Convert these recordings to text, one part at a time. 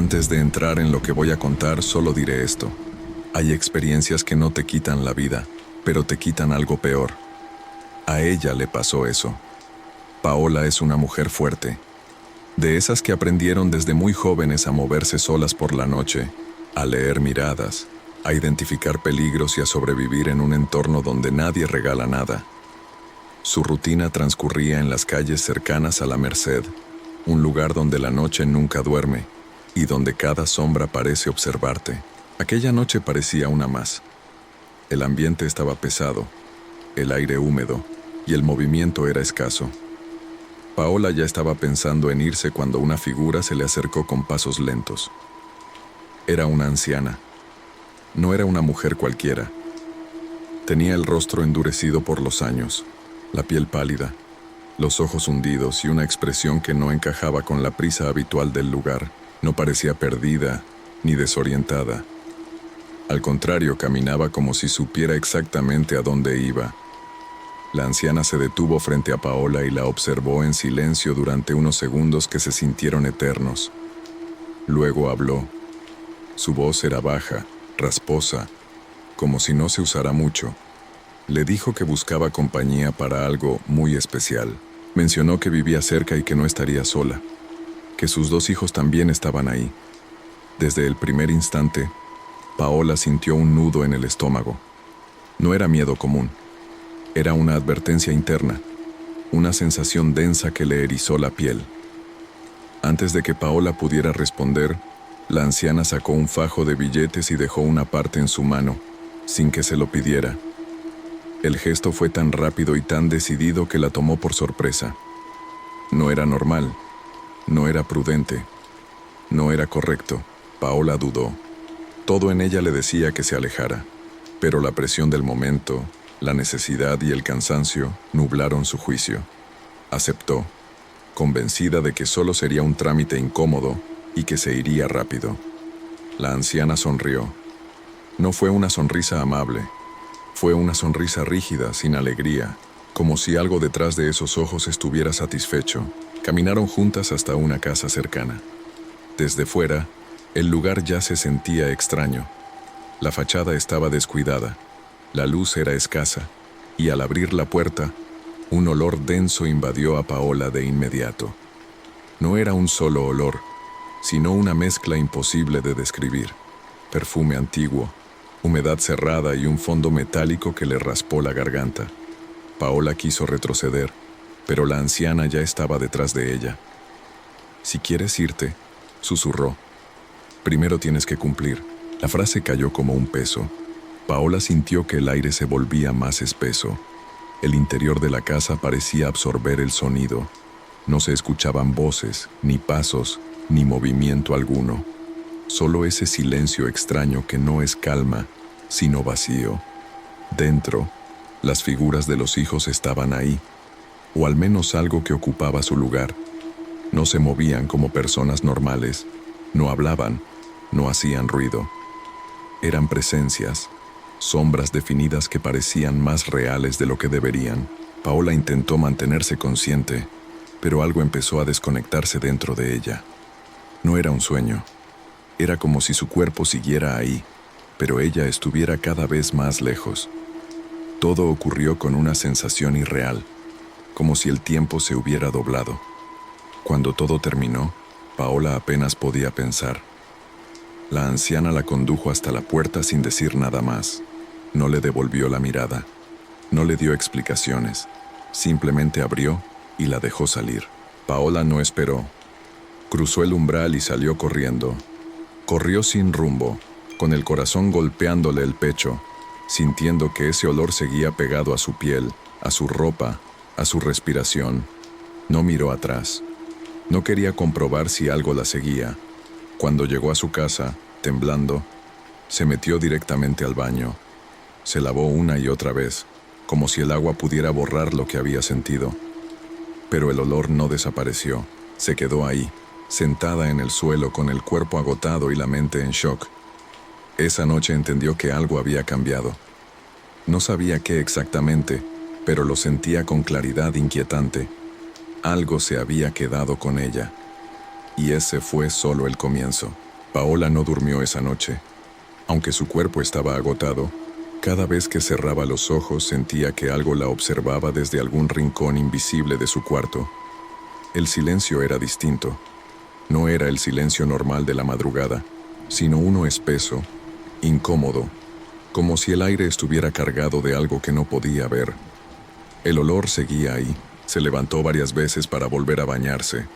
Antes de entrar en lo que voy a contar, solo diré esto. Hay experiencias que no te quitan la vida, pero te quitan algo peor. A ella le pasó eso. Paola es una mujer fuerte, de esas que aprendieron desde muy jóvenes a moverse solas por la noche, a leer miradas, a identificar peligros y a sobrevivir en un entorno donde nadie regala nada. Su rutina transcurría en las calles cercanas a la Merced, un lugar donde la noche nunca duerme y donde cada sombra parece observarte. Aquella noche parecía una más. El ambiente estaba pesado, el aire húmedo y el movimiento era escaso. Paola ya estaba pensando en irse cuando una figura se le acercó con pasos lentos. Era una anciana. No era una mujer cualquiera. Tenía el rostro endurecido por los años, la piel pálida, los ojos hundidos y una expresión que no encajaba con la prisa habitual del lugar. No parecía perdida ni desorientada. Al contrario, caminaba como si supiera exactamente a dónde iba. La anciana se detuvo frente a Paola y la observó en silencio durante unos segundos que se sintieron eternos. Luego habló. Su voz era baja, rasposa, como si no se usara mucho. Le dijo que buscaba compañía para algo muy especial. Mencionó que vivía cerca y que no estaría sola, que sus 2 hijos también estaban ahí. Desde el primer instante, Paola sintió un nudo en el estómago. No era miedo común. Era una advertencia interna, una sensación densa que le erizó la piel. Antes de que Paola pudiera responder, la anciana sacó un fajo de billetes y dejó una parte en su mano, sin que se lo pidiera. El gesto fue tan rápido y tan decidido que la tomó por sorpresa. No era normal, no era prudente, no era correcto. Paola dudó. Todo en ella le decía que se alejara, pero la presión del momento, la necesidad y el cansancio nublaron su juicio. Aceptó, convencida de que solo sería un trámite incómodo y que se iría rápido. La anciana sonrió. No fue una sonrisa amable, fue una sonrisa rígida, sin alegría, como si algo detrás de esos ojos estuviera satisfecho. Caminaron juntas hasta una casa cercana. Desde fuera, el lugar ya se sentía extraño. La fachada estaba descuidada. La luz era escasa, y al abrir la puerta, un olor denso invadió a Paola de inmediato. No era un solo olor, sino una mezcla imposible de describir. Perfume antiguo, humedad cerrada y un fondo metálico que le raspó la garganta. Paola quiso retroceder, pero la anciana ya estaba detrás de ella. «Si quieres irte», susurró, «primero tienes que cumplir». La frase cayó como un peso. Paola sintió que el aire se volvía más espeso. El interior de la casa parecía absorber el sonido. No se escuchaban voces, ni pasos, ni movimiento alguno. Solo ese silencio extraño que no es calma, sino vacío. Dentro, las figuras de los hijos estaban ahí, o al menos algo que ocupaba su lugar. No se movían como personas normales, no hablaban, no hacían ruido. Eran presencias, sombras definidas que parecían más reales de lo que deberían. Paola intentó mantenerse consciente, pero algo empezó a desconectarse dentro de ella. No era un sueño. Era como si su cuerpo siguiera ahí, pero ella estuviera cada vez más lejos. Todo ocurrió con una sensación irreal, como si el tiempo se hubiera doblado. Cuando todo terminó, Paola apenas podía pensar. La anciana la condujo hasta la puerta sin decir nada más. No le devolvió la mirada. No le dio explicaciones. Simplemente abrió y la dejó salir. Paola no esperó. Cruzó el umbral y salió corriendo. Corrió sin rumbo, con el corazón golpeándole el pecho, sintiendo que ese olor seguía pegado a su piel, a su ropa, a su respiración. No miró atrás. No quería comprobar si algo la seguía. Cuando llegó a su casa, temblando, se metió directamente al baño. Se lavó una y otra vez, como si el agua pudiera borrar lo que había sentido. Pero el olor no desapareció. Se quedó ahí, sentada en el suelo con el cuerpo agotado y la mente en shock. Esa noche entendió que algo había cambiado. No sabía qué exactamente, pero lo sentía con claridad inquietante. Algo se había quedado con ella. Y ese fue solo el comienzo. Paola no durmió esa noche. Aunque su cuerpo estaba agotado, cada vez que cerraba los ojos sentía que algo la observaba desde algún rincón invisible de su cuarto. El silencio era distinto. No era el silencio normal de la madrugada, sino uno espeso, incómodo, como si el aire estuviera cargado de algo que no podía ver. El olor seguía ahí. Se levantó varias veces para volver a bañarse.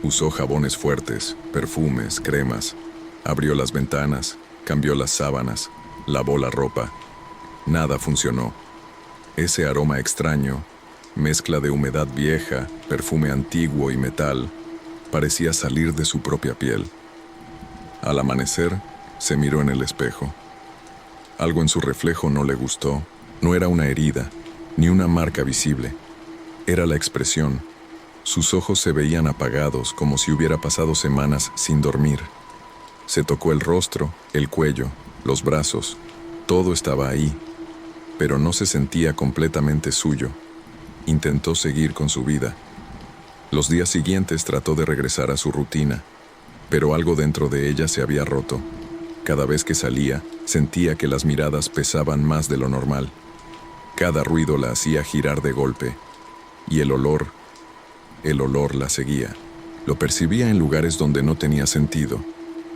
Usó jabones fuertes, perfumes, cremas. Abrió las ventanas, cambió las sábanas, lavó la ropa. Nada funcionó. Ese aroma extraño, mezcla de humedad vieja, perfume antiguo y metal, parecía salir de su propia piel. Al amanecer, se miró en el espejo. Algo en su reflejo no le gustó. No era una herida, ni una marca visible. Era la expresión. Sus ojos se veían apagados, como si hubiera pasado semanas sin dormir. Se tocó el rostro, el cuello, los brazos. Todo estaba ahí, pero no se sentía completamente suyo. Intentó seguir con su vida. Los días siguientes trató de regresar a su rutina, pero algo dentro de ella se había roto. Cada vez que salía, sentía que las miradas pesaban más de lo normal. Cada ruido la hacía girar de golpe. Y el olor la seguía. Lo percibía en lugares donde no tenía sentido,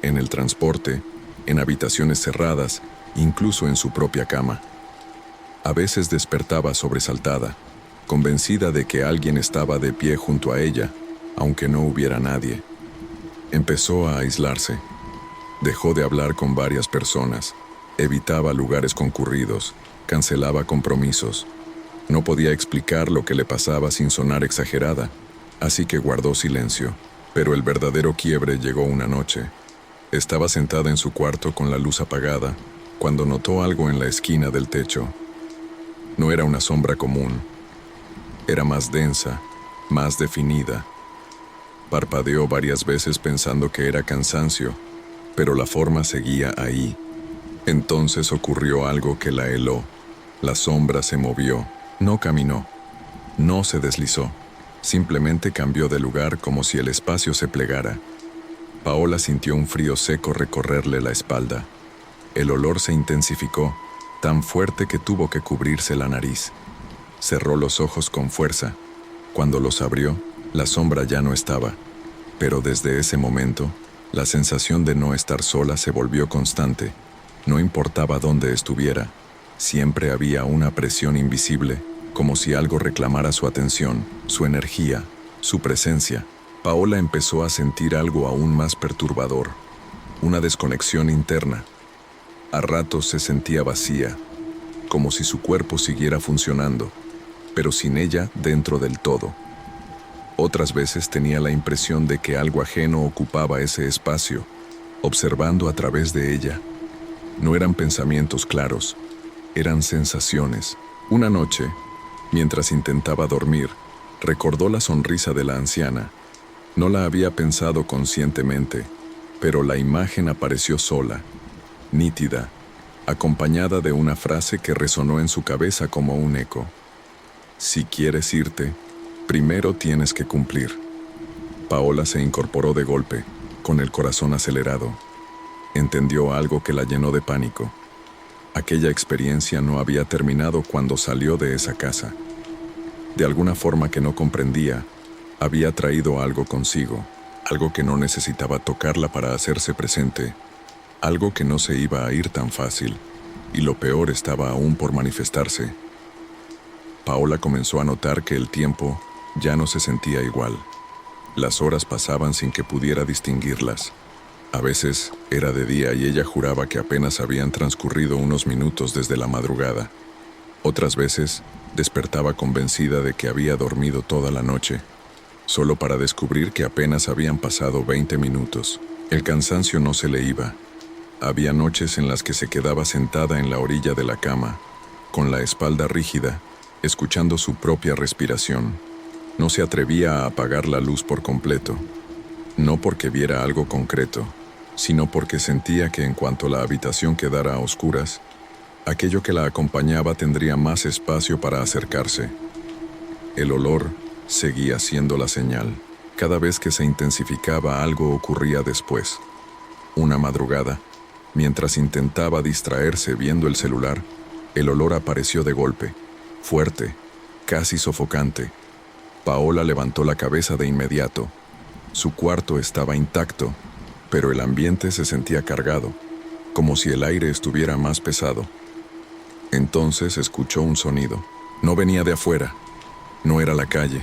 en el transporte, en habitaciones cerradas, incluso en su propia cama. A veces despertaba sobresaltada, convencida de que alguien estaba de pie junto a ella, aunque no hubiera nadie. Empezó a aislarse. Dejó de hablar con varias personas, evitaba lugares concurridos, cancelaba compromisos. No podía explicar lo que le pasaba sin sonar exagerada, así que guardó silencio. Pero el verdadero quiebre llegó una noche. Estaba sentada en su cuarto con la luz apagada, cuando notó algo en la esquina del techo. No era una sombra común. Era más densa, más definida. Parpadeó varias veces pensando que era cansancio, pero la forma seguía ahí. Entonces ocurrió algo que la heló. La sombra se movió. No caminó, no se deslizó, simplemente cambió de lugar como si el espacio se plegara. Paola sintió un frío seco recorrerle la espalda. El olor se intensificó, tan fuerte que tuvo que cubrirse la nariz. Cerró los ojos con fuerza. Cuando los abrió, la sombra ya no estaba. Pero desde ese momento, la sensación de no estar sola se volvió constante. No importaba dónde estuviera. Siempre había una presión invisible, como si algo reclamara su atención, su energía, su presencia. Paola empezó a sentir algo aún más perturbador, una desconexión interna. A ratos se sentía vacía, como si su cuerpo siguiera funcionando, pero sin ella dentro del todo. Otras veces tenía la impresión de que algo ajeno ocupaba ese espacio, observando a través de ella. No eran pensamientos claros, eran sensaciones. Una noche, mientras intentaba dormir, recordó la sonrisa de la anciana. No la había pensado conscientemente, pero la imagen apareció sola, nítida, acompañada de una frase que resonó en su cabeza como un eco. Si quieres irte, primero tienes que cumplir. Paola se incorporó de golpe, con el corazón acelerado. Entendió algo que la llenó de pánico. Aquella experiencia no había terminado cuando salió de esa casa. De alguna forma que no comprendía, había traído algo consigo, algo que no necesitaba tocarla para hacerse presente, algo que no se iba a ir tan fácil, y lo peor estaba aún por manifestarse. Paola comenzó a notar que el tiempo ya no se sentía igual. Las horas pasaban sin que pudiera distinguirlas. A veces era de día y ella juraba que apenas habían transcurrido unos minutos desde la madrugada. Otras veces despertaba convencida de que había dormido toda la noche, solo para descubrir que apenas habían pasado 20 minutos. El cansancio no se le iba. Había noches en las que se quedaba sentada en la orilla de la cama, con la espalda rígida, escuchando su propia respiración. No se atrevía a apagar la luz por completo, no porque viera algo concreto, sino porque sentía que en cuanto la habitación quedara a oscuras, aquello que la acompañaba tendría más espacio para acercarse. El olor seguía siendo la señal. Cada vez que se intensificaba, algo ocurría después. Una madrugada, mientras intentaba distraerse viendo el celular, el olor apareció de golpe, fuerte, casi sofocante. Paola levantó la cabeza de inmediato. Su cuarto estaba intacto, pero el ambiente se sentía cargado, como si el aire estuviera más pesado. Entonces escuchó un sonido. No venía de afuera, no era la calle,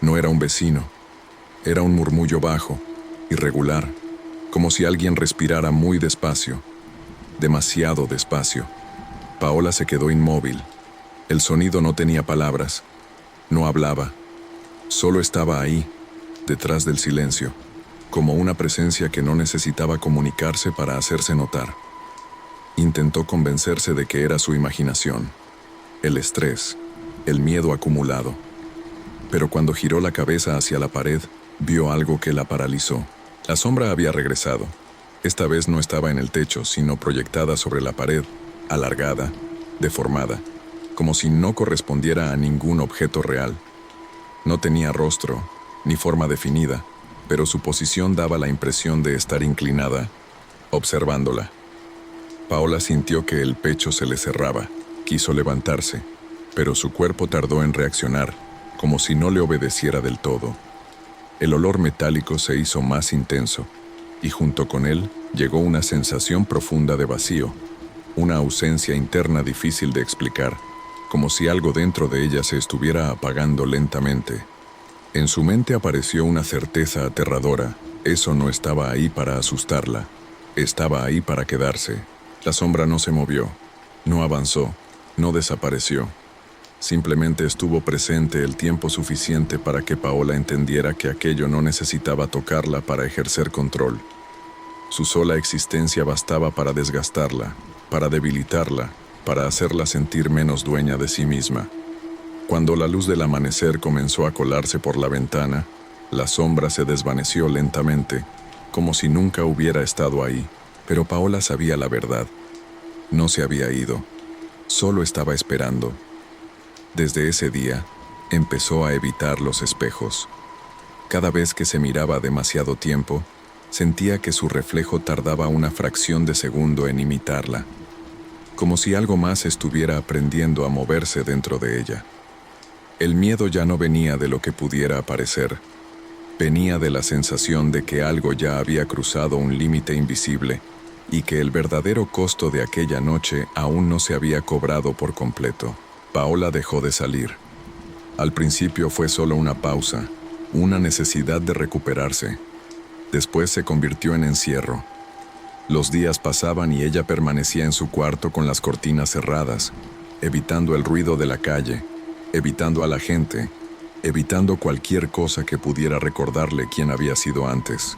no era un vecino, era un murmullo bajo, irregular, como si alguien respirara muy despacio, demasiado despacio. Paola se quedó inmóvil. El sonido no tenía palabras, no hablaba, solo estaba ahí, detrás del silencio, como una presencia que no necesitaba comunicarse para hacerse notar. Intentó convencerse de que era su imaginación, el estrés, el miedo acumulado. Pero cuando giró la cabeza hacia la pared, vio algo que la paralizó. La sombra había regresado. Esta vez no estaba en el techo, sino proyectada sobre la pared, alargada, deformada, como si no correspondiera a ningún objeto real. No tenía rostro, ni forma definida, pero su posición daba la impresión de estar inclinada, observándola. Paola sintió que el pecho se le cerraba. Quiso levantarse, pero su cuerpo tardó en reaccionar, como si no le obedeciera del todo. El olor metálico se hizo más intenso, y junto con él llegó una sensación profunda de vacío, una ausencia interna difícil de explicar, como si algo dentro de ella se estuviera apagando lentamente. En su mente apareció una certeza aterradora. Eso no estaba ahí para asustarla, estaba ahí para quedarse. La sombra no se movió, no avanzó, no desapareció. Simplemente estuvo presente el tiempo suficiente para que Paola entendiera que aquello no necesitaba tocarla para ejercer control. Su sola existencia bastaba para desgastarla, para debilitarla, para hacerla sentir menos dueña de sí misma. Cuando la luz del amanecer comenzó a colarse por la ventana, la sombra se desvaneció lentamente, como si nunca hubiera estado ahí. Pero Paola sabía la verdad. No se había ido, solo estaba esperando. Desde ese día, empezó a evitar los espejos. Cada vez que se miraba demasiado tiempo, sentía que su reflejo tardaba una fracción de segundo en imitarla, como si algo más estuviera aprendiendo a moverse dentro de ella. El miedo ya no venía de lo que pudiera aparecer, venía de la sensación de que algo ya había cruzado un límite invisible y que el verdadero costo de aquella noche aún no se había cobrado por completo. Paola dejó de salir. Al principio fue solo una pausa, una necesidad de recuperarse. Después se convirtió en encierro. Los días pasaban y ella permanecía en su cuarto con las cortinas cerradas, evitando el ruido de la calle, evitando a la gente, evitando cualquier cosa que pudiera recordarle quién había sido antes.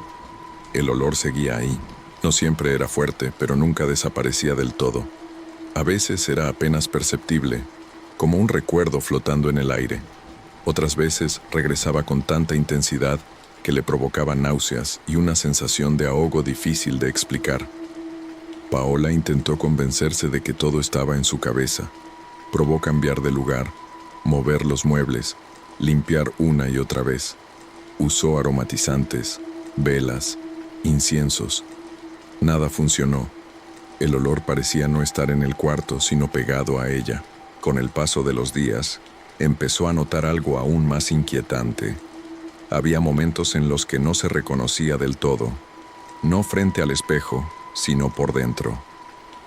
El olor seguía ahí. No siempre era fuerte, pero nunca desaparecía del todo. A veces era apenas perceptible, como un recuerdo flotando en el aire. Otras veces regresaba con tanta intensidad que le provocaba náuseas y una sensación de ahogo difícil de explicar. Paola intentó convencerse de que todo estaba en su cabeza. Probó cambiar de lugar, mover los muebles, limpiar una y otra vez. Usó aromatizantes, velas, inciensos. Nada funcionó. El olor parecía no estar en el cuarto, sino pegado a ella. Con el paso de los días, empezó a notar algo aún más inquietante. Había momentos en los que no se reconocía del todo, no frente al espejo, sino por dentro.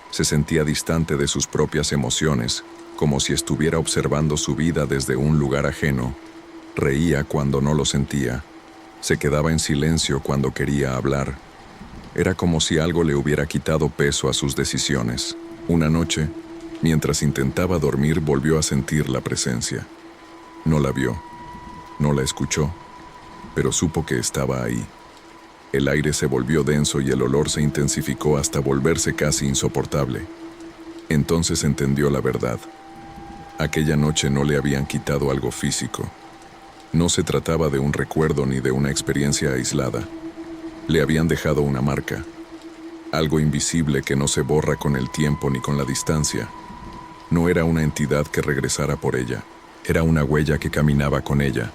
Se sentía distante de sus propias emociones, como si estuviera observando su vida desde un lugar ajeno. Reía cuando no lo sentía. Se quedaba en silencio cuando quería hablar. Era como si algo le hubiera quitado peso a sus decisiones. Una noche, mientras intentaba dormir, volvió a sentir la presencia. No la vio, no la escuchó, pero supo que estaba ahí. El aire se volvió denso y el olor se intensificó hasta volverse casi insoportable. Entonces entendió la verdad. Aquella noche no le habían quitado algo físico. No se trataba de un recuerdo ni de una experiencia aislada. Le habían dejado una marca, algo invisible que no se borra con el tiempo ni con la distancia. No era una entidad que regresara por ella, era una huella que caminaba con ella.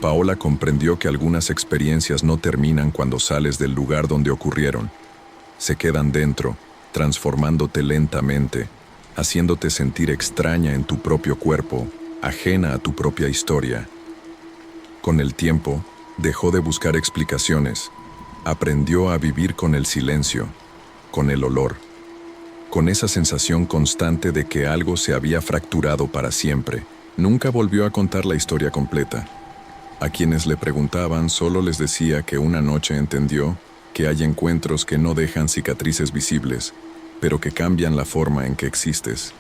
Paola comprendió que algunas experiencias no terminan cuando sales del lugar donde ocurrieron, Se quedan dentro, transformándote lentamente, haciéndote sentir extraña en tu propio cuerpo, ajena a tu propia historia. Con el tiempo, dejó de buscar explicaciones. Aprendió a vivir con el silencio, con el olor, con esa sensación constante de que algo se había fracturado para siempre. Nunca volvió a contar la historia completa. A quienes le preguntaban solo les decía que una noche entendió que hay encuentros que no dejan cicatrices visibles, pero que cambian la forma en que existes.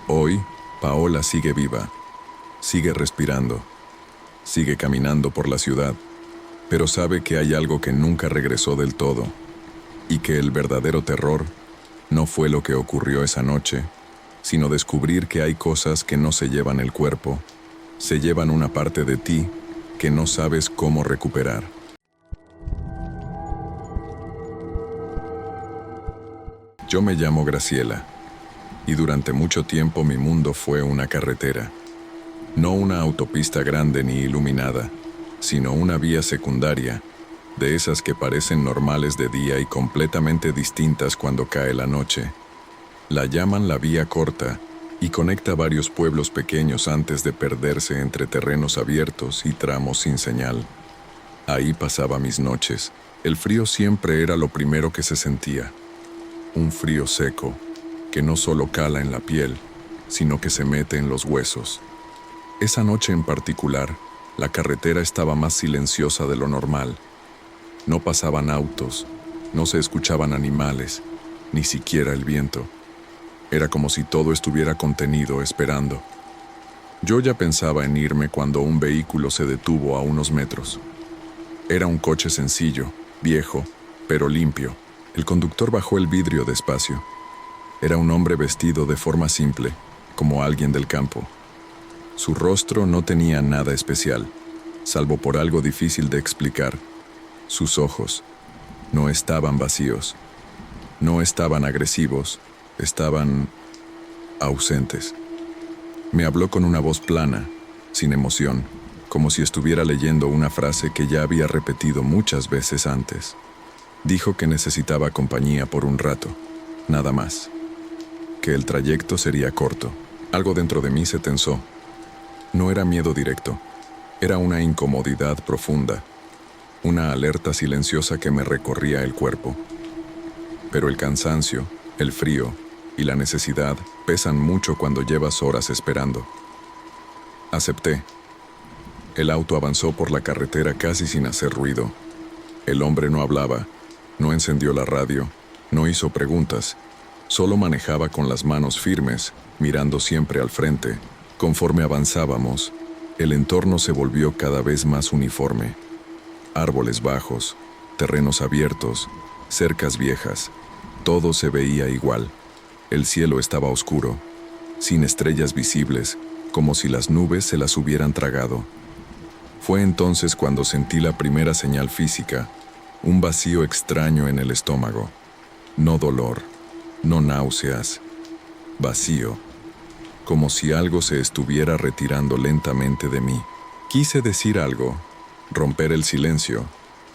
Hoy, Paola sigue viva, sigue respirando, sigue caminando por la ciudad, pero sabe que hay algo que nunca regresó del todo, y que el verdadero terror no fue lo que ocurrió esa noche, sino descubrir que hay cosas que no se llevan el cuerpo, se llevan una parte de ti que no sabes cómo recuperar. Yo me llamo Graciela, y durante mucho tiempo mi mundo fue una carretera. No una autopista grande ni iluminada, sino una vía secundaria, de esas que parecen normales de día y completamente distintas cuando cae la noche. La llaman la vía corta y conecta varios pueblos pequeños antes de perderse entre terrenos abiertos y tramos sin señal. Ahí pasaba mis noches. El frío siempre era lo primero que se sentía. Un frío seco, que no solo cala en la piel, sino que se mete en los huesos. Esa noche en particular, la carretera estaba más silenciosa de lo normal. No pasaban autos, no se escuchaban animales, ni siquiera el viento. Era como si todo estuviera contenido, esperando. Yo ya pensaba en irme cuando un vehículo se detuvo a unos metros. Era un coche sencillo, viejo, pero limpio. El conductor bajó el vidrio despacio. Era un hombre vestido de forma simple, como alguien del campo. Su rostro no tenía nada especial, salvo por algo difícil de explicar. Sus ojos no estaban vacíos, no estaban agresivos, estaban ausentes. Me habló con una voz plana, sin emoción, como si estuviera leyendo una frase que ya había repetido muchas veces antes. Dijo que necesitaba compañía por un rato, nada más. Que el trayecto sería corto. Algo dentro de mí se tensó. No era miedo directo, era una incomodidad profunda, una alerta silenciosa que me recorría el cuerpo. Pero el cansancio, el frío y la necesidad pesan mucho cuando llevas horas esperando. Acepté. El auto avanzó por la carretera casi sin hacer ruido. El hombre no hablaba, no encendió la radio, no hizo preguntas, solo manejaba con las manos firmes, mirando siempre al frente. Conforme avanzábamos, el entorno se volvió cada vez más uniforme. Árboles bajos, terrenos abiertos, cercas viejas, todo se veía igual. El cielo estaba oscuro, sin estrellas visibles, como si las nubes se las hubieran tragado. Fue entonces cuando sentí la primera señal física, un vacío extraño en el estómago. No dolor, no náuseas, vacío, como si algo se estuviera retirando lentamente de mí. Quise decir algo, romper el silencio,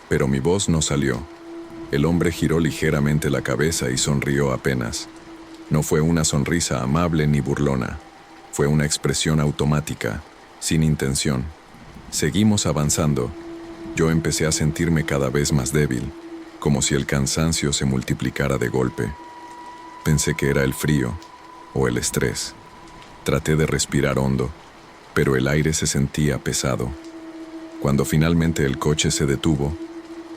pero mi voz no salió. El hombre giró ligeramente la cabeza y sonrió apenas. No fue una sonrisa amable ni burlona, fue una expresión automática, sin intención. Seguimos avanzando. Yo empecé a sentirme cada vez más débil, como si el cansancio se multiplicara de golpe. Pensé que era el frío o el estrés. Traté de respirar hondo, pero el aire se sentía pesado. Cuando finalmente el coche se detuvo,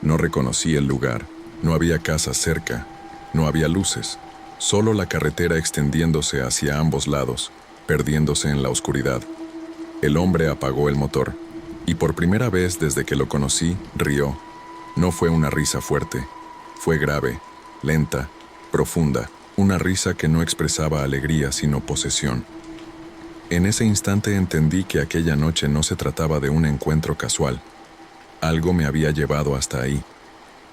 no reconocí el lugar. No había casas cerca, no había luces, solo la carretera extendiéndose hacia ambos lados, perdiéndose en la oscuridad. El hombre apagó el motor, y por primera vez desde que lo conocí, rió. No fue una risa fuerte, fue grave, lenta, profunda, una risa que no expresaba alegría sino posesión. En ese instante entendí que aquella noche no se trataba de un encuentro casual. Algo me había llevado hasta ahí,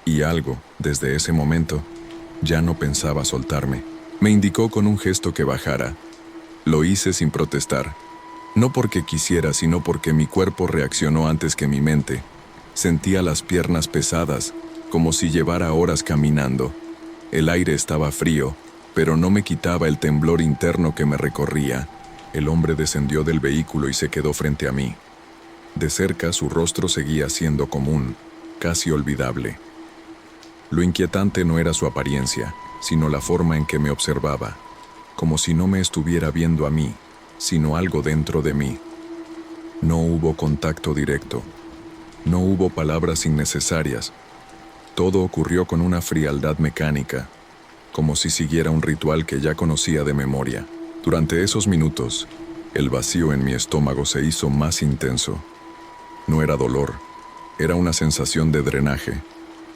y algo, desde ese momento, ya no pensaba soltarme. Me indicó con un gesto que bajara. Lo hice sin protestar. No porque quisiera, sino porque mi cuerpo reaccionó antes que mi mente. Sentía las piernas pesadas, como si llevara horas caminando. El aire estaba frío, pero no me quitaba el temblor interno que me recorría. El hombre descendió del vehículo y se quedó frente a mí. De cerca su rostro seguía siendo común, casi olvidable. Lo inquietante no era su apariencia, sino la forma en que me observaba, como si no me estuviera viendo a mí, sino algo dentro de mí. No hubo contacto directo, no hubo palabras innecesarias. Todo ocurrió con una frialdad mecánica, como si siguiera un ritual que ya conocía de memoria. Durante esos minutos, el vacío en mi estómago se hizo más intenso. No era dolor, era una sensación de drenaje,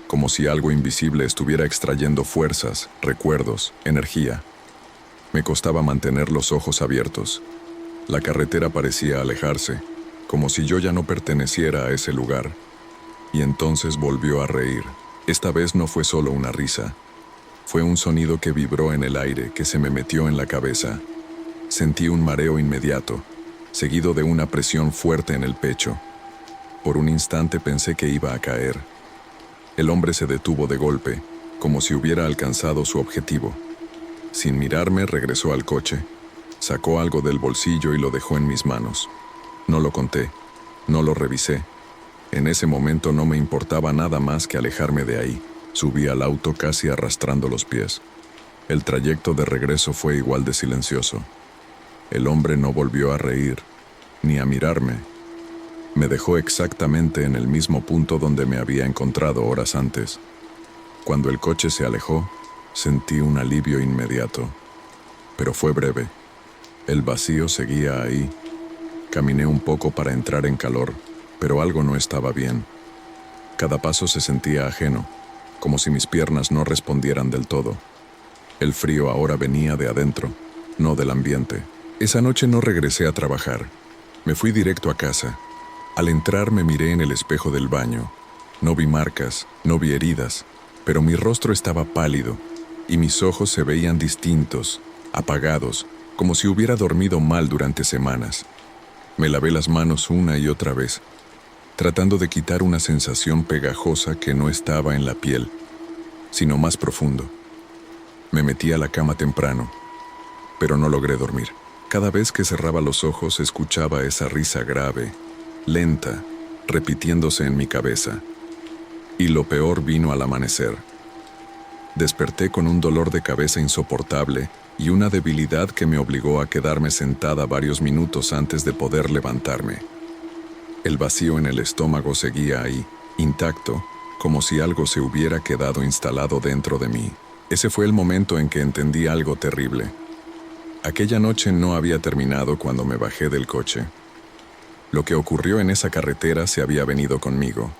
como si algo invisible estuviera extrayendo fuerzas, recuerdos, energía. Me costaba mantener los ojos abiertos. La carretera parecía alejarse, como si yo ya no perteneciera a ese lugar. Y entonces volvió a reír. Esta vez no fue solo una risa. Fue un sonido que vibró en el aire, que se me metió en la cabeza. Sentí un mareo inmediato, seguido de una presión fuerte en el pecho. Por un instante pensé que iba a caer. El hombre se detuvo de golpe, como si hubiera alcanzado su objetivo. Sin mirarme, regresó al coche, sacó algo del bolsillo y lo dejó en mis manos. No lo conté, no lo revisé. En ese momento no me importaba nada más que alejarme de ahí. Subí al auto casi arrastrando los pies. El trayecto de regreso fue igual de silencioso. El hombre no volvió a reír, ni a mirarme. Me dejó exactamente en el mismo punto donde me había encontrado horas antes. Cuando el coche se alejó, sentí un alivio inmediato. Pero fue breve. El vacío seguía ahí. Caminé un poco para entrar en calor, pero algo no estaba bien. Cada paso se sentía ajeno, como si mis piernas no respondieran del todo. El frío ahora venía de adentro, no del ambiente. Esa noche no regresé a trabajar. Me fui directo a casa. Al entrar me miré en el espejo del baño. No vi marcas, no vi heridas, pero mi rostro estaba pálido y mis ojos se veían distintos, apagados, como si hubiera dormido mal durante semanas. Me lavé las manos una y otra vez, tratando de quitar una sensación pegajosa que no estaba en la piel, sino más profundo. Me metí a la cama temprano, pero no logré dormir. Cada vez que cerraba los ojos escuchaba esa risa grave, lenta, repitiéndose en mi cabeza. Y lo peor vino al amanecer. Desperté con un dolor de cabeza insoportable y una debilidad que me obligó a quedarme sentada varios minutos antes de poder levantarme. El vacío en el estómago seguía ahí, intacto, como si algo se hubiera quedado instalado dentro de mí. Ese fue el momento en que entendí algo terrible. Aquella noche no había terminado cuando me bajé del coche. Lo que ocurrió en esa carretera se había venido conmigo.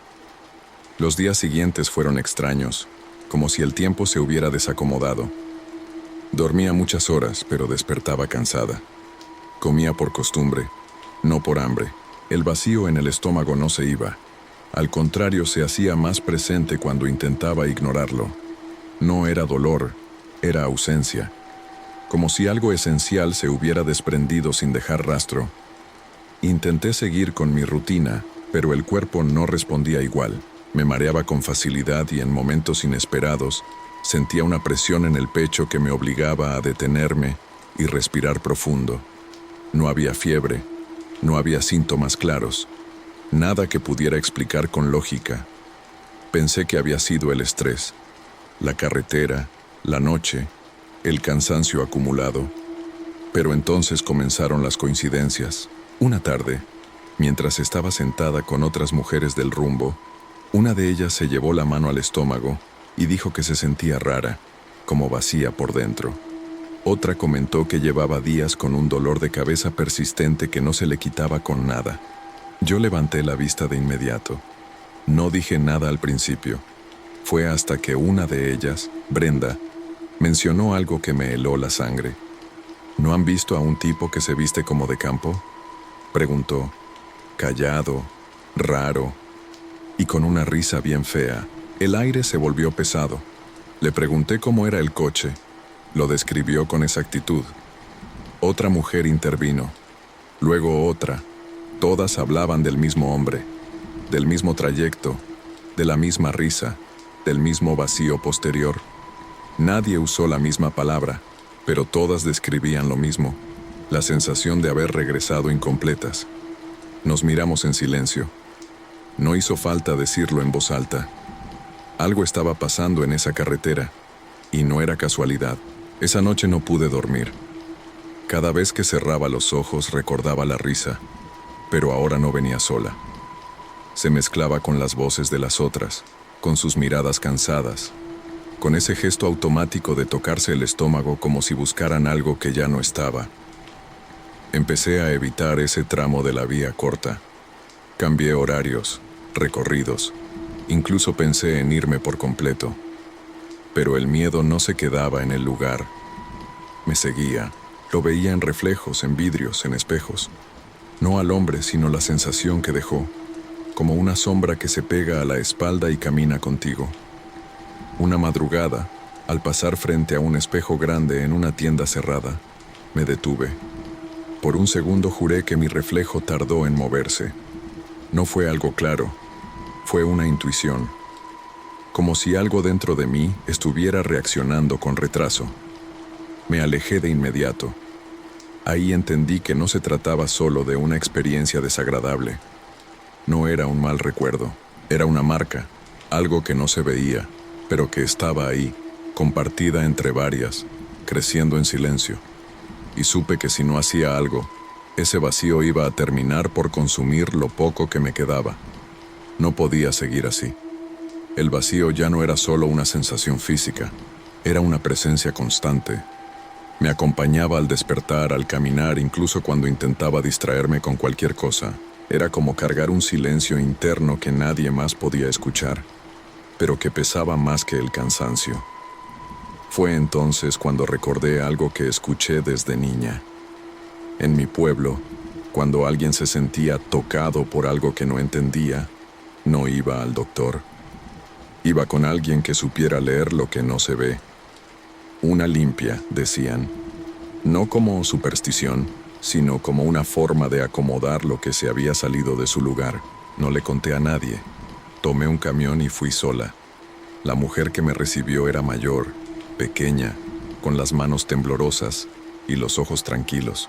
Los días siguientes fueron extraños, como si el tiempo se hubiera desacomodado. Dormía muchas horas, pero despertaba cansada. Comía por costumbre, no por hambre. El vacío en el estómago no se iba. Al contrario, se hacía más presente cuando intentaba ignorarlo. No era dolor, era ausencia. Como si algo esencial se hubiera desprendido sin dejar rastro. Intenté seguir con mi rutina, pero el cuerpo no respondía igual. Me mareaba con facilidad y en momentos inesperados sentía una presión en el pecho que me obligaba a detenerme y respirar profundo. No había fiebre, no había síntomas claros, nada que pudiera explicar con lógica. Pensé que había sido el estrés, la carretera, la noche, el cansancio acumulado. Pero entonces comenzaron las coincidencias. Una tarde, mientras estaba sentada con otras mujeres del rumbo, una de ellas se llevó la mano al estómago y dijo que se sentía rara, como vacía por dentro. Otra comentó que llevaba días con un dolor de cabeza persistente que no se le quitaba con nada. Yo levanté la vista de inmediato. No dije nada al principio. Fue hasta que una de ellas, Brenda, mencionó algo que me heló la sangre. ¿No han visto a un tipo que se viste como de campo?, preguntó, callado, raro, y con una risa bien fea. El aire se volvió pesado. Le pregunté cómo era el coche. Lo describió con exactitud. Otra mujer intervino. Luego otra. Todas hablaban del mismo hombre, del mismo trayecto, de la misma risa, del mismo vacío posterior. Nadie usó la misma palabra, pero todas describían lo mismo, la sensación de haber regresado incompletas. Nos miramos en silencio. No hizo falta decirlo en voz alta. Algo estaba pasando en esa carretera, y no era casualidad. Esa noche no pude dormir. Cada vez que cerraba los ojos recordaba la risa, pero ahora no venía sola. Se mezclaba con las voces de las otras, con sus miradas cansadas, con ese gesto automático de tocarse el estómago como si buscaran algo que ya no estaba. Empecé a evitar ese tramo de la vía corta. Cambié horarios, recorridos, incluso pensé en irme por completo. Pero el miedo no se quedaba en el lugar. Me seguía, lo veía en reflejos, en vidrios, en espejos. No al hombre, sino la sensación que dejó, como una sombra que se pega a la espalda y camina contigo. Una madrugada, al pasar frente a un espejo grande en una tienda cerrada, me detuve. Por un segundo juré que mi reflejo tardó en moverse. No fue algo claro, fue una intuición, como si algo dentro de mí estuviera reaccionando con retraso. Me alejé de inmediato. Ahí entendí que no se trataba solo de una experiencia desagradable. No era un mal recuerdo, era una marca, algo que no se veía, pero que estaba ahí, compartida entre varias, creciendo en silencio. Y supe que si no hacía algo, ese vacío iba a terminar por consumir lo poco que me quedaba. No podía seguir así. El vacío ya no era solo una sensación física, era una presencia constante. Me acompañaba al despertar, al caminar, incluso cuando intentaba distraerme con cualquier cosa. Era como cargar un silencio interno que nadie más podía escuchar, pero que pesaba más que el cansancio. Fue entonces cuando recordé algo que escuché desde niña. En mi pueblo, cuando alguien se sentía tocado por algo que no entendía, no iba al doctor. Iba con alguien que supiera leer lo que no se ve. Una limpia, decían, no como superstición, sino como una forma de acomodar lo que se había salido de su lugar. No le conté a nadie. Tomé un camión y fui sola. La mujer que me recibió era mayor, pequeña, con las manos temblorosas y los ojos tranquilos.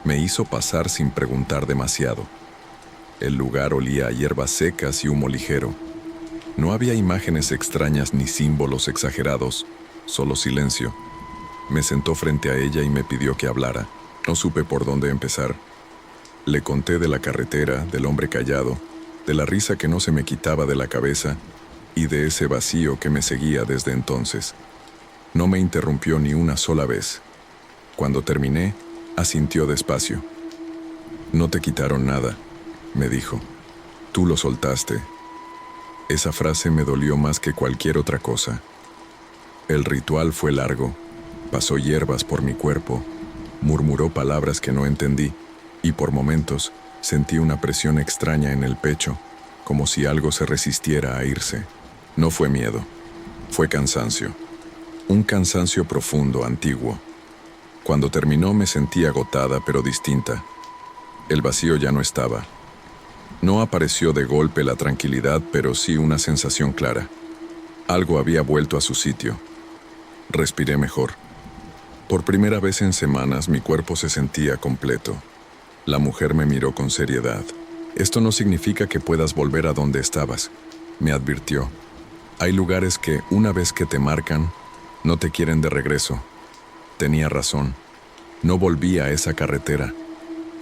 Me hizo pasar sin preguntar demasiado. El lugar olía a hierbas secas y humo ligero. No había imágenes extrañas ni símbolos exagerados, solo silencio. Me sentó frente a ella y me pidió que hablara. No supe por dónde empezar. Le conté de la carretera, del hombre callado, de la risa que no se me quitaba de la cabeza y de ese vacío que me seguía desde entonces. No me interrumpió ni una sola vez. Cuando terminé, asintió despacio. «No te quitaron nada», me dijo. «Tú lo soltaste». Esa frase me dolió más que cualquier otra cosa. El ritual fue largo. Pasó hierbas por mi cuerpo, murmuró palabras que no entendí, y por momentos sentí una presión extraña en el pecho, como si algo se resistiera a irse. No fue miedo, fue cansancio. Un cansancio profundo, antiguo. Cuando terminó me sentí agotada pero distinta. El vacío ya no estaba. No apareció de golpe la tranquilidad, pero sí una sensación clara. Algo había vuelto a su sitio. Respiré mejor. Por primera vez en semanas mi cuerpo se sentía completo. La mujer me miró con seriedad. «Esto no significa que puedas volver a donde estabas», me advirtió. «Hay lugares que, una vez que te marcan, no te quieren de regreso». Tenía razón. No volví a esa carretera.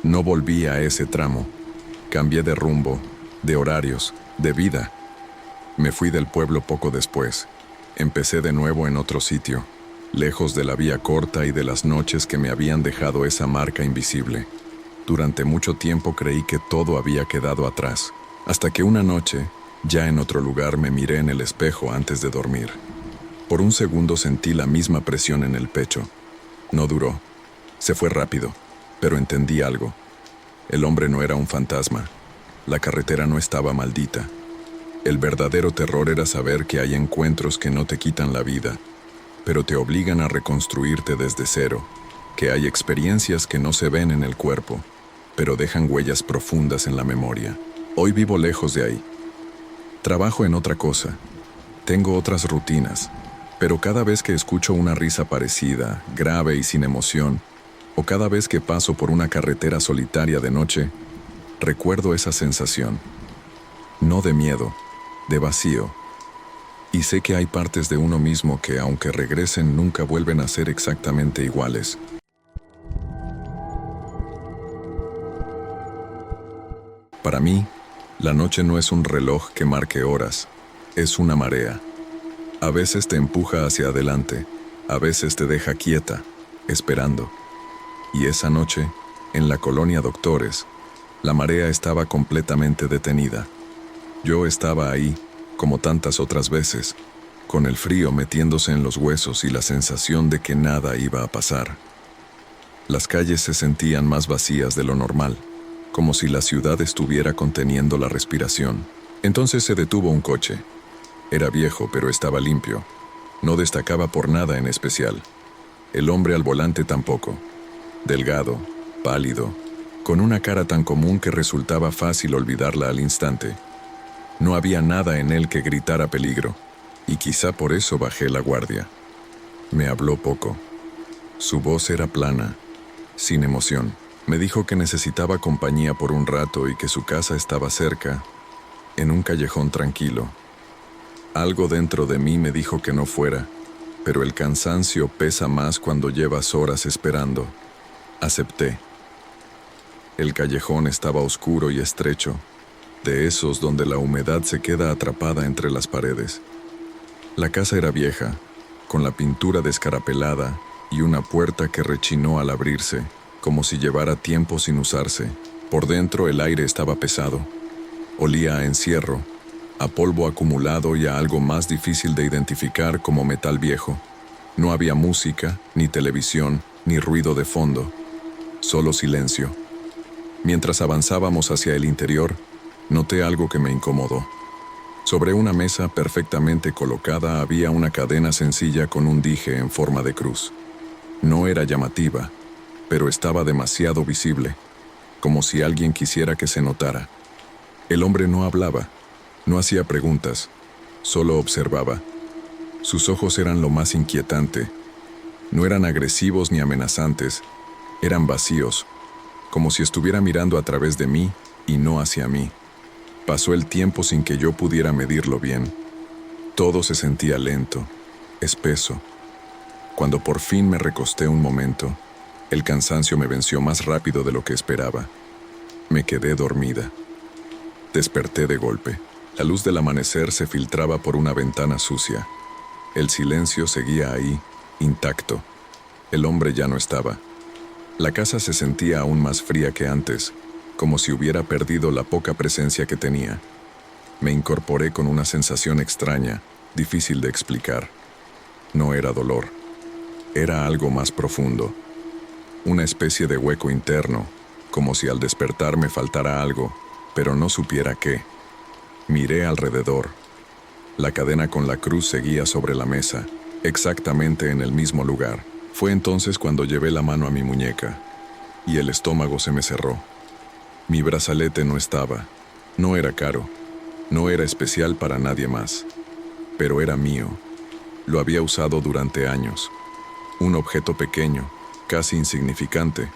No volví a ese tramo. Cambié de rumbo, de horarios, de vida. Me fui del pueblo poco después. Empecé de nuevo en otro sitio, lejos de la vía corta y de las noches que me habían dejado esa marca invisible. Durante mucho tiempo creí que todo había quedado atrás, hasta que una noche, ya en otro lugar, me miré en el espejo antes de dormir. Por un segundo sentí la misma presión en el pecho. No duró. Se fue rápido, pero entendí algo. El hombre no era un fantasma. La carretera no estaba maldita. El verdadero terror era saber que hay encuentros que no te quitan la vida, pero te obligan a reconstruirte desde cero, que hay experiencias que no se ven en el cuerpo, pero dejan huellas profundas en la memoria. Hoy vivo lejos de ahí. Trabajo en otra cosa. Tengo otras rutinas, Pero cada vez que escucho una risa parecida, grave y sin emoción, o cada vez que paso por una carretera solitaria de noche, recuerdo esa sensación. No de miedo, de vacío. Y sé que hay partes de uno mismo que, aunque regresen, nunca vuelven a ser exactamente iguales. Para mí, la noche no es un reloj que marque horas, es una marea. A veces te empuja hacia adelante, a veces te deja quieta, esperando. Y esa noche, en la colonia Doctores, la marea estaba completamente detenida. Yo estaba ahí, como tantas otras veces, con el frío metiéndose en los huesos y la sensación de que nada iba a pasar. Las calles se sentían más vacías de lo normal, como si la ciudad estuviera conteniendo la respiración. Entonces se detuvo un coche. Era viejo, pero estaba limpio. No destacaba por nada en especial. El hombre al volante tampoco. Delgado, pálido, con una cara tan común que resultaba fácil olvidarla al instante. No había nada en él que gritara peligro, y quizá por eso bajé la guardia. Me habló poco. Su voz era plana, sin emoción. Me dijo que necesitaba compañía por un rato y que su casa estaba cerca, en un callejón tranquilo. Algo dentro de mí me dijo que no fuera, pero el cansancio pesa más cuando llevas horas esperando. Acepté. El callejón estaba oscuro y estrecho, de esos donde la humedad se queda atrapada entre las paredes. La casa era vieja, con la pintura descarapelada y una puerta que rechinó al abrirse, como si llevara tiempo sin usarse. Por dentro el aire estaba pesado. Olía a encierro, a polvo acumulado y a algo más difícil de identificar como metal viejo. No había música, ni televisión, ni ruido de fondo. Solo silencio. Mientras avanzábamos hacia el interior, noté algo que me incomodó. Sobre una mesa perfectamente colocada había una cadena sencilla con un dije en forma de cruz. No era llamativa, pero estaba demasiado visible, como si alguien quisiera que se notara. El hombre no hablaba, no hacía preguntas, solo observaba. Sus ojos eran lo más inquietante. No eran agresivos ni amenazantes, eran vacíos, como si estuviera mirando a través de mí y no hacia mí. Pasó el tiempo sin que yo pudiera medirlo bien. Todo se sentía lento, espeso. Cuando por fin me recosté un momento, el cansancio me venció más rápido de lo que esperaba. Me quedé dormida. Desperté de golpe. La luz del amanecer se filtraba por una ventana sucia. El silencio seguía ahí, intacto. El hombre ya no estaba. La casa se sentía aún más fría que antes, como si hubiera perdido la poca presencia que tenía. Me incorporé con una sensación extraña, difícil de explicar. No era dolor. Era algo más profundo. Una especie de hueco interno, como si al despertar me faltara algo, pero no supiera qué. Miré alrededor. La cadena con la cruz seguía sobre la mesa, exactamente en el mismo lugar. Fue entonces cuando llevé la mano a mi muñeca, y el estómago se me cerró. Mi brazalete no estaba. No era caro. No era especial para nadie más. Pero era mío. Lo había usado durante años. Un objeto pequeño, casi insignificante,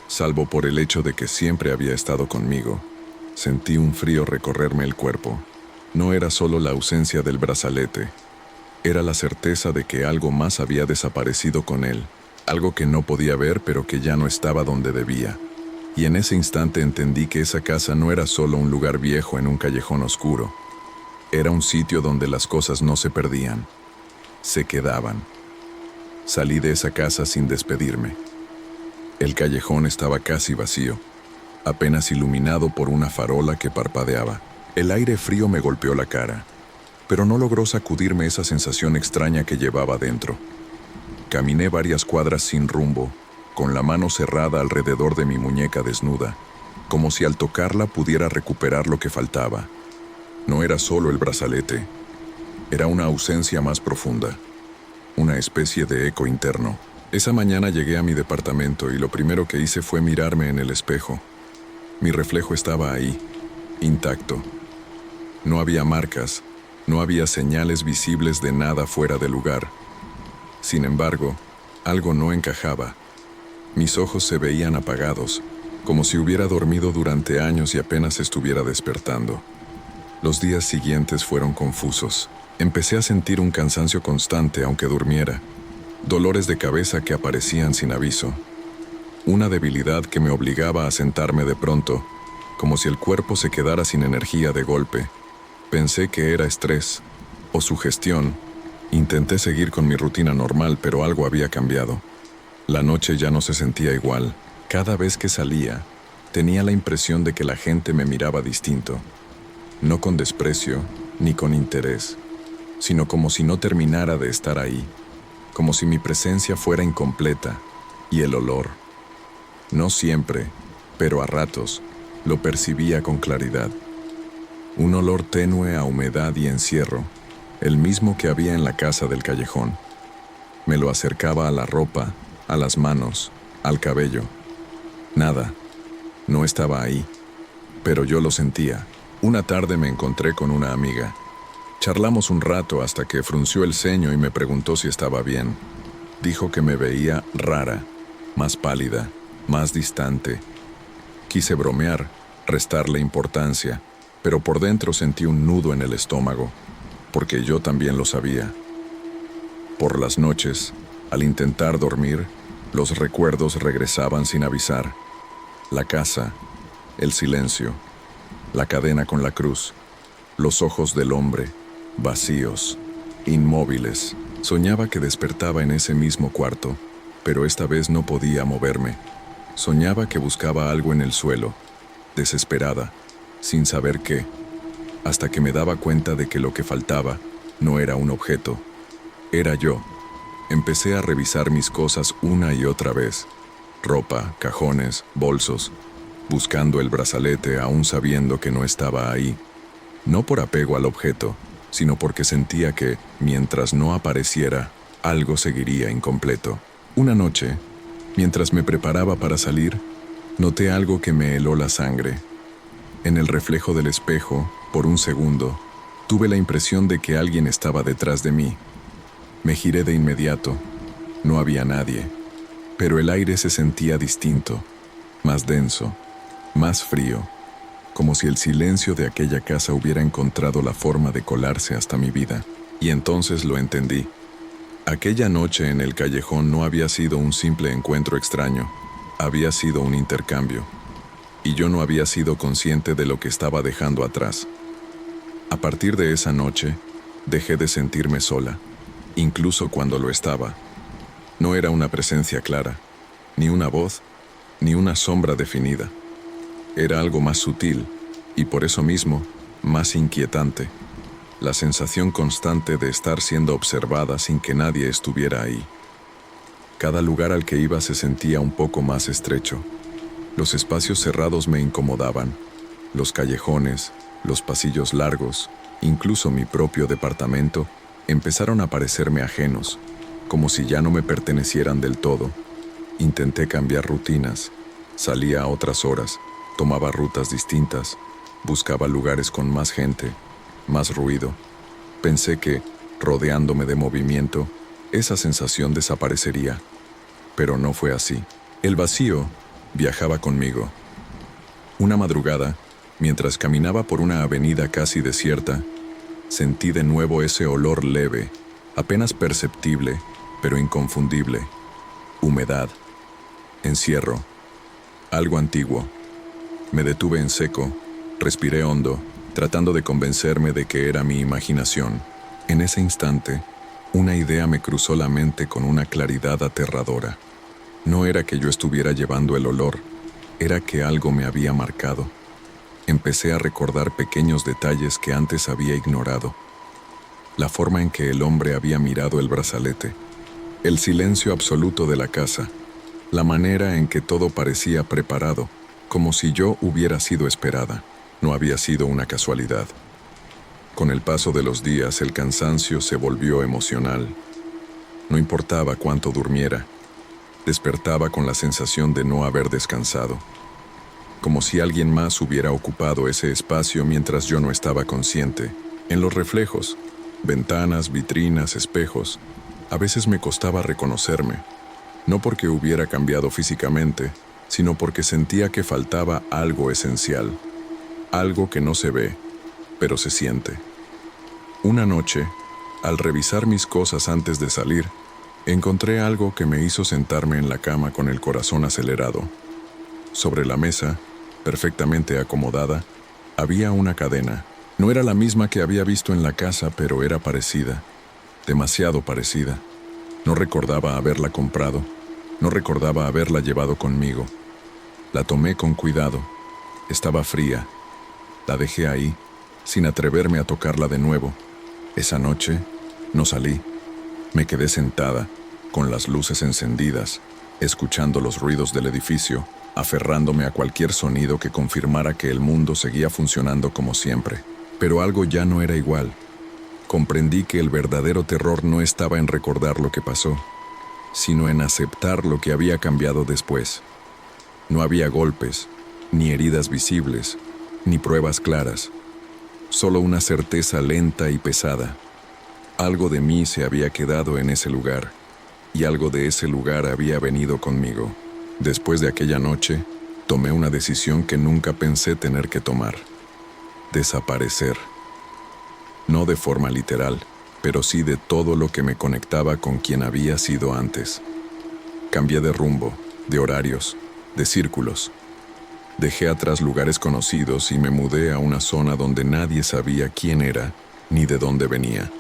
salvo por el hecho de que siempre había estado conmigo. Sentí un frío recorrerme el cuerpo. No era solo la ausencia del brazalete. Era la certeza de que algo más había desaparecido con él. Algo que no podía ver, pero que ya no estaba donde debía. Y en ese instante entendí que esa casa no era solo un lugar viejo en un callejón oscuro. Era un sitio donde las cosas no se perdían. Se quedaban. Salí de esa casa sin despedirme. El callejón estaba casi vacío, apenas iluminado por una farola que parpadeaba. El aire frío me golpeó la cara, pero no logró sacudirme esa sensación extraña que llevaba dentro. Caminé varias cuadras sin rumbo, con la mano cerrada alrededor de mi muñeca desnuda, como si al tocarla pudiera recuperar lo que faltaba. No era solo el brazalete, era una ausencia más profunda, una especie de eco interno. Esa mañana llegué a mi departamento y lo primero que hice fue mirarme en el espejo. Mi reflejo estaba ahí, intacto. No había marcas, no había señales visibles de nada fuera de lugar, Sin embargo, algo no encajaba. Mis ojos se veían apagados, como si hubiera dormido durante años y apenas estuviera despertando. Los días siguientes fueron confusos. Empecé a sentir un cansancio constante aunque durmiera, dolores de cabeza que aparecían sin aviso, una debilidad que me obligaba a sentarme de pronto, como si el cuerpo se quedara sin energía de golpe. Pensé que era estrés o sugestión. Intenté seguir con mi rutina normal, pero algo había cambiado. La noche ya no se sentía igual. Cada vez que salía, tenía la impresión de que la gente me miraba distinto. No con desprecio, ni con interés, sino como si no terminara de estar ahí, como si mi presencia fuera incompleta. Y el olor, no siempre, pero a ratos, lo percibía con claridad. Un olor tenue a humedad y encierro, el mismo que había en la casa del callejón. Me lo acercaba a la ropa, a las manos, al cabello. Nada, no estaba ahí, pero yo lo sentía. Una tarde me encontré con una amiga. Charlamos un rato hasta que frunció el ceño y me preguntó si estaba bien. Dijo que me veía rara, más pálida, más distante. Quise bromear, restarle importancia, pero por dentro sentí un nudo en el estómago, porque yo también lo sabía. Por las noches, al intentar dormir, los recuerdos regresaban sin avisar. La casa, el silencio, la cadena con la cruz, los ojos del hombre, vacíos, inmóviles. Soñaba que despertaba en ese mismo cuarto, pero esta vez no podía moverme. Soñaba que buscaba algo en el suelo, desesperada, sin saber qué, hasta que me daba cuenta de que lo que faltaba no era un objeto, era yo. Empecé a revisar mis cosas una y otra vez, ropa, cajones, bolsos, buscando el brazalete aún sabiendo que no estaba ahí, no por apego al objeto, sino porque sentía que, mientras no apareciera, algo seguiría incompleto. Una noche, mientras me preparaba para salir, noté algo que me heló la sangre. En el reflejo del espejo, por un segundo, tuve la impresión de que alguien estaba detrás de mí. Me giré de inmediato. No había nadie, pero el aire se sentía distinto, más denso, más frío, como si el silencio de aquella casa hubiera encontrado la forma de colarse hasta mi vida. Y entonces lo entendí. Aquella noche en el callejón no había sido un simple encuentro extraño, había sido un intercambio, y yo no había sido consciente de lo que estaba dejando atrás. A partir de esa noche, dejé de sentirme sola, incluso cuando lo estaba. No era una presencia clara, ni una voz, ni una sombra definida. Era algo más sutil, y por eso mismo, más inquietante. La sensación constante de estar siendo observada sin que nadie estuviera ahí. Cada lugar al que iba se sentía un poco más estrecho. Los espacios cerrados me incomodaban. Los callejones, los pasillos largos, incluso mi propio departamento, empezaron a parecerme ajenos, como si ya no me pertenecieran del todo. Intenté cambiar rutinas, salía a otras horas, tomaba rutas distintas, buscaba lugares con más gente, más ruido. Pensé que, rodeándome de movimiento, esa sensación desaparecería, pero no fue así. El vacío viajaba conmigo. Una madrugada, mientras caminaba por una avenida casi desierta, sentí de nuevo ese olor leve, apenas perceptible, pero inconfundible. Humedad, encierro, algo antiguo. Me detuve en seco, respiré hondo, tratando de convencerme de que era mi imaginación. En ese instante, una idea me cruzó la mente con una claridad aterradora. No era que yo estuviera llevando el olor, era que algo me había marcado. Empecé a recordar pequeños detalles que antes había ignorado. La forma en que el hombre había mirado el brazalete, el silencio absoluto de la casa, la manera en que todo parecía preparado, como si yo hubiera sido esperada. No había sido una casualidad. Con el paso de los días, el cansancio se volvió emocional. No importaba cuánto durmiera, despertaba con la sensación de no haber descansado, como si alguien más hubiera ocupado ese espacio mientras yo no estaba consciente. En los reflejos, ventanas, vitrinas, espejos, A veces me costaba reconocerme, no porque hubiera cambiado físicamente, sino porque sentía que faltaba algo esencial, algo que no se ve, pero se siente. Una noche, al revisar mis cosas antes de salir, encontré algo que me hizo sentarme en la cama con el corazón acelerado. Sobre la mesa, perfectamente acomodada, había una cadena. No era la misma que había visto en la casa, pero era parecida, demasiado parecida. No recordaba haberla comprado, no recordaba haberla llevado conmigo. La tomé con cuidado. Estaba fría. La dejé ahí, sin atreverme a tocarla de nuevo. Esa noche, no salí. Me quedé sentada, con las luces encendidas, escuchando los ruidos del edificio, aferrándome a cualquier sonido que confirmara que el mundo seguía funcionando como siempre. Pero algo ya no era igual. Comprendí que el verdadero terror no estaba en recordar lo que pasó, sino en aceptar lo que había cambiado después. No había golpes, ni heridas visibles, ni pruebas claras. Solo una certeza lenta y pesada. Algo de mí se había quedado en ese lugar, y algo de ese lugar había venido conmigo. Después de aquella noche, tomé una decisión que nunca pensé tener que tomar: desaparecer. No de forma literal, pero sí de todo lo que me conectaba con quien había sido antes. Cambié de rumbo, de horarios, de círculos. Dejé atrás lugares conocidos y me mudé a una zona donde nadie sabía quién era ni de dónde venía.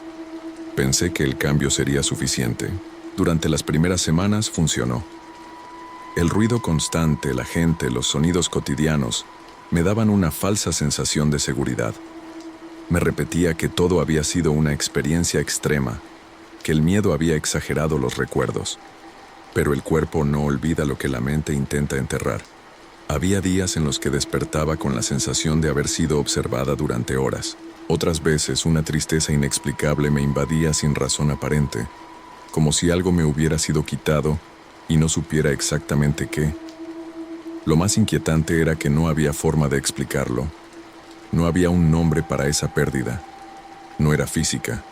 Pensé que el cambio sería suficiente. Durante las primeras semanas funcionó. El ruido constante, la gente, los sonidos cotidianos, me daban una falsa sensación de seguridad. Me repetía que todo había sido una experiencia extrema, que el miedo había exagerado los recuerdos. Pero el cuerpo no olvida lo que la mente intenta enterrar. Había días en los que despertaba con la sensación de haber sido observada durante horas. Otras veces una tristeza inexplicable me invadía sin razón aparente, como si algo me hubiera sido quitado y no supiera exactamente qué. Lo más inquietante era que no había forma de explicarlo. No había un nombre para esa pérdida. No era física,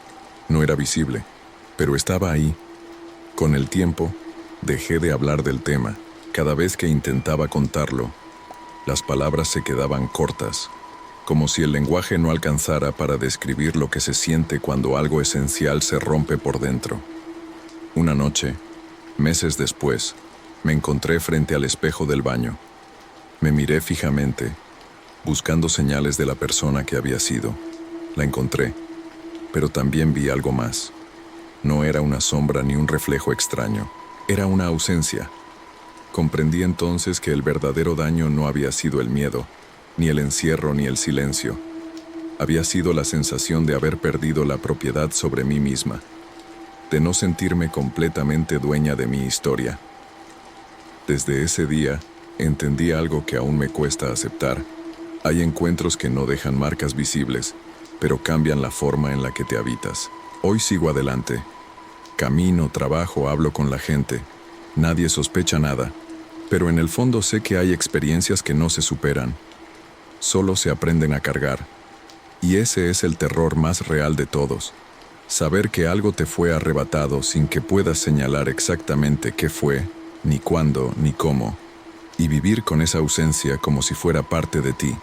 no era visible, pero estaba ahí. Con el tiempo, dejé de hablar del tema. Cada vez que intentaba contarlo, las palabras se quedaban cortas, como si el lenguaje no alcanzara para describir lo que se siente cuando algo esencial se rompe por dentro. Una noche, meses después, me encontré frente al espejo del baño. Me miré fijamente, buscando señales de la persona que había sido. La encontré, pero también vi algo más. No era una sombra ni un reflejo extraño, era una ausencia. Comprendí entonces que el verdadero daño no había sido el miedo, ni el encierro ni el silencio. Había sido la sensación de haber perdido la propiedad sobre mí misma, de no sentirme completamente dueña de mi historia. Desde ese día, entendí algo que aún me cuesta aceptar. Hay encuentros que no dejan marcas visibles, pero cambian la forma en la que te habitas. Hoy sigo adelante. Camino, trabajo, hablo con la gente. Nadie sospecha nada, pero en el fondo sé que hay experiencias que no se superan. Solo se aprenden a cargar. Y ese es el terror más real de todos. Saber que algo te fue arrebatado sin que puedas señalar exactamente qué fue, ni cuándo, ni cómo. Y vivir con esa ausencia como si fuera parte de ti.